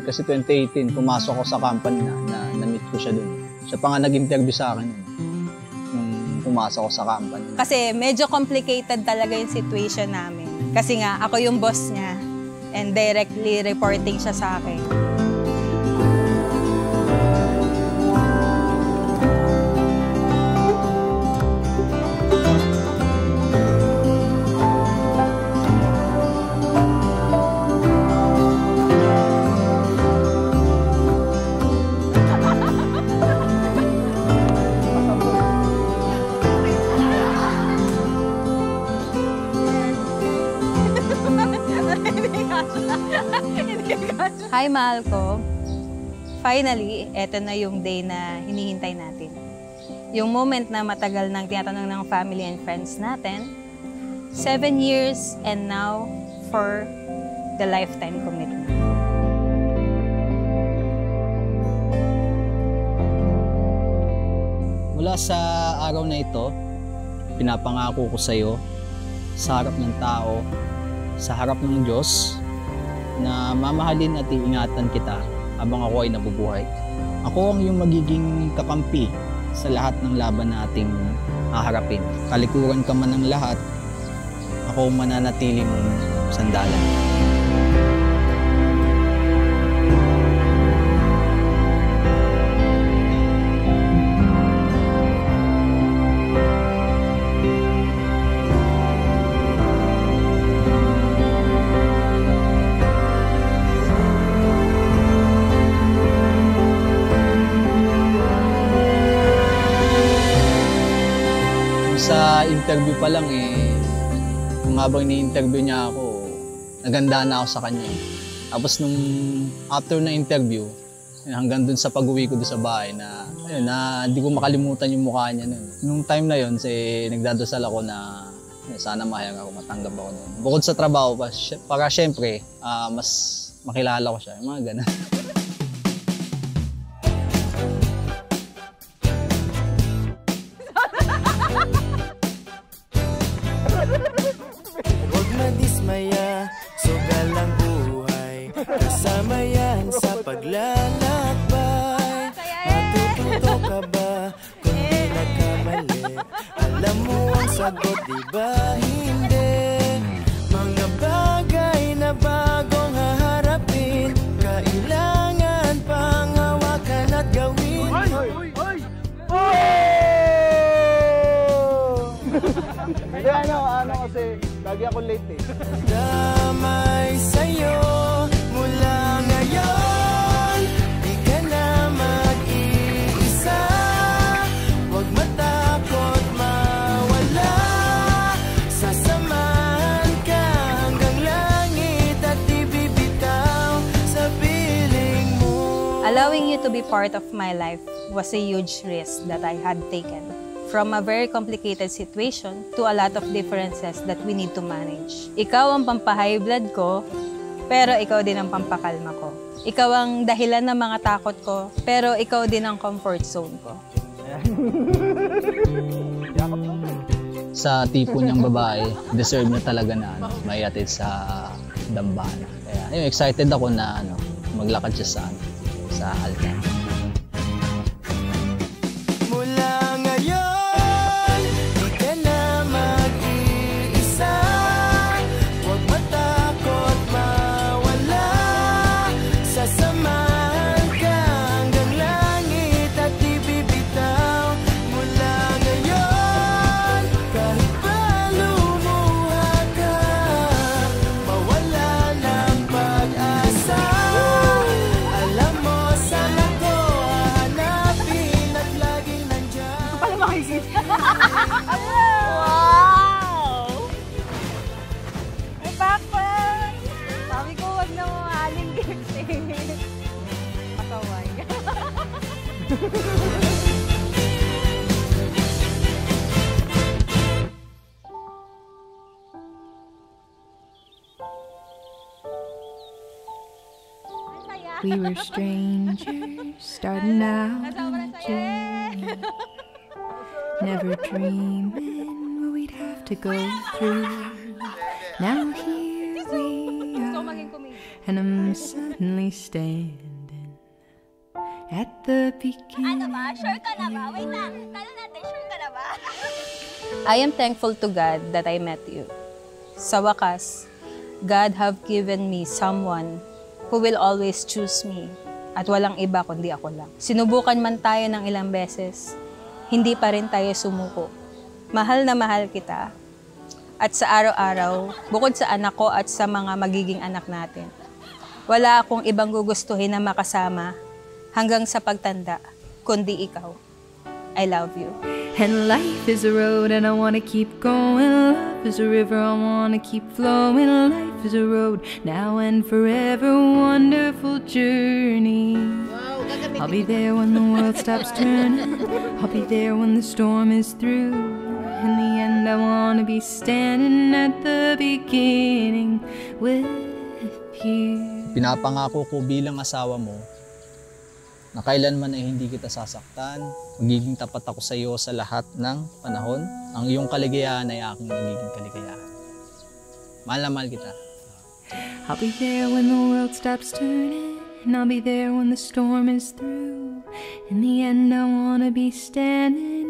kasi 2018, pumasok ako sa company na na-meet ko siya dun. Siya pa nga nag-interview sa akin nung pumasok ako sa company. Kasi medyo complicated talaga yung situation namin. Kasi nga, ako yung boss niya and directly reporting siya sa akin. Hi, mahal ko. Finally, eto na yung day na hinihintay natin. Yung moment na matagal nang tinatanong ng family and friends natin. 7 years and now for the lifetime commitment. Mula sa araw na ito, pinapangako ko sa iyo, sa harap ng tao, sa harap ng Diyos, na mamahalin at iingatan kita habang ako ay nabubuhay. Ako ang iyong magiging kakampi sa lahat ng laban na ating haharapin. Kalikuran ka man ng lahat, ako mananatili mong sandalan. Sa interview pa lang kung habang ni-interview niya ako, naganda na ako sa kanya. Tapos nung after na interview, hanggang dun sa pag-uwi ko dun sa bahay na hindi ko makalimutan yung mukha niya nun. Nung time na yun, nagdadasal ako na sana mahayag ako, matanggap ako nun. Bukod sa trabaho pa, para syempre, mas makilala ko siya, yung mga ganun. Huwag madismaya, sugal ang buhay. Kasama yan sa paglalakbay. Matututo ka ba kung di nagkamali? Alam mo ang sagot, di ba hindi? Mga bagay na bagong haharapin, kailangan pang hawakan at gawin. Hindi, ano kasi, lagi ako late eh. Damay sa'yo mula ngayon, di ka na mag-iisa. Huwag matakot mawala, sasamahan ka hanggang langit at ibibitaw sa piling mo. Allowing you to be part of my life was a huge risk that I had taken. From a very complicated situation to a lot of differences that we need to manage. Ikaw ang pampahigh blood ko, pero ikaw din ang pampakalma ko. Ikaw ang dahilan ng mga takot ko, pero ikaw din ang comfort zone ko. Sa tipo niyang babae, deserve niya talaga na maiatid sa dambana. Kaya excited ako na maglakad siya sa altar. Wow! May backpack! Sabi ko, wag na mamahaling gifts eh. Pasaway. We were strangers starting out on a journey, never dreaming what we'd have to go through. Now here we are, and I'm suddenly standing at the beginning. Sure ka na ba? Wait lang. Tanong natin, sure ka na ba? I am thankful to God that I met you. Sa wakas, God have given me someone who will always choose me at walang iba kundi ako lang. Sinubukan man tayo ng ilang beses, hindi pa rin tayo sumuko. Mahal na mahal kita. At sa araw-araw, bukod sa anak ko at sa mga magiging anak natin, wala akong ibang gugustuhin na makasama hanggang sa pagtanda, kundi ikaw. I love you. And life is a road and I wanna keep going. Love is a river, I wanna keep flowing. Life is a road, now and forever, wonderful journey. I'll be there when the world stops turning. I'll be there when the storm is through. In the end, I wanna be standing at the beginning with you. Pinapangako ko bilang asawa mo na kailanman ay hindi kita sasaktan. Magiging tapat ako sa iyo sa lahat ng panahon. Ang iyong kaligayahan ay aking magiging kaligayahan. Mahal na mahal kita. I'll be there when the world stops turning, and I'll be there when the storm is through. In the end, I wanna be standing